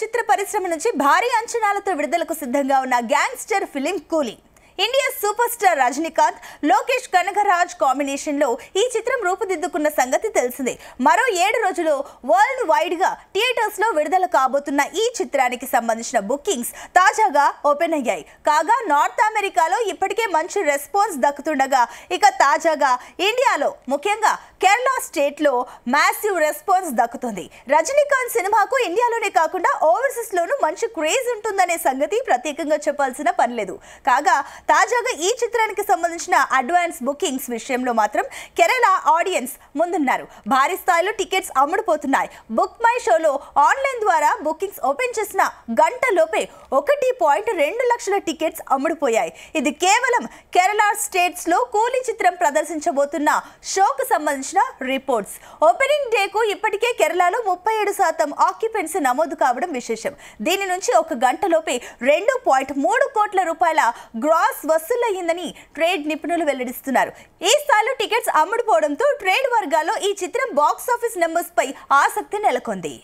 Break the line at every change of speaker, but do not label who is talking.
చిత్ర పరిశ్రమ నుంచి భారీ అంచనాలతో విడుదలకు సిద్ధంగా ఉన్న గ్యాంగ్స్టర్ ఫిలిం కూలీ. India super star Rajinikanth, Lokesh Kanagaraj combination లో ఈ చిత్రం రూపుదిద్దుకున్న సంగతి తెలిసిందే. మరో 7 రోజుల్లో వరల్డ్ వైడ్ గా థియేటర్స్ లో విడుదల కాబోతున్న ఈ చిత్రానికి సంబంధించిన బుకింగ్స్ తాజాగా ఓపెన్ అయ్యాయి. కాగా నార్త్ అమెరికాలో ఇప్పటికే మంచి రెస్పాన్స్ దక్కుతుండగా ఇక తాజాగా ఇండియాలో ముఖ్యంగా కేరళ స్టేట్ లో మ్యాసివ్ రెస్పాన్స్ దక్కుతుంది. రజనీకాంత్ సినిమాకు ఇండియాలోనే కాకుండా ఓవర్సీస్ లోనూ మంచి క్రేజ్ ఉంటుందనే సంగతి ప్రత్యేకంగా చెప్పాల్సిన పనిలేదు. కాగా తాజాగా ఈ చిత్రానికి సంబంధించిన అడ్వాన్స్ బుకింగ్స్ విషయంలో మాత్రం కేరళ ఆడియన్స్ ముందున్నారు. భారీ స్థాయిలో టికెట్స్ అమ్ముడుపోతున్నాయి. బుక్ మై షోలో ఆన్లైన్ ద్వారా బుకింగ్స్ ఓపెన్ చేసిన గంటలోపే 1.2 లక్షల టికెట్స్ అమ్ముడుపోయాయి. ఇది కేవలం కేరళ స్టేట్స్ లో కూలీ చిత్రం ప్రదర్శించబోతున్న షోకు సంబంధించిన రిపోర్ట్స్. ఓపెనింగ్ డేకు ఇప్పటికే కేరళలో 37% ఆక్యుపెన్సీ నమోదు కావడం విశేషం. దీని నుంచి ఒక గంటలోపే 2.3 కోట్ల రూపాయల గ్రాస్ వసూలయ్యిందని ట్రేడ్ నిపుణులు వెల్లడిస్తున్నారు. ఈ స్థాయిలో టికెట్స్ అమ్ముడుపోవడంతో ట్రేడ్ వర్గాల్లో ఈ చిత్రం బాక్సాఫీస్ నెంబర్స్ పై ఆసక్తి నెలకొంది.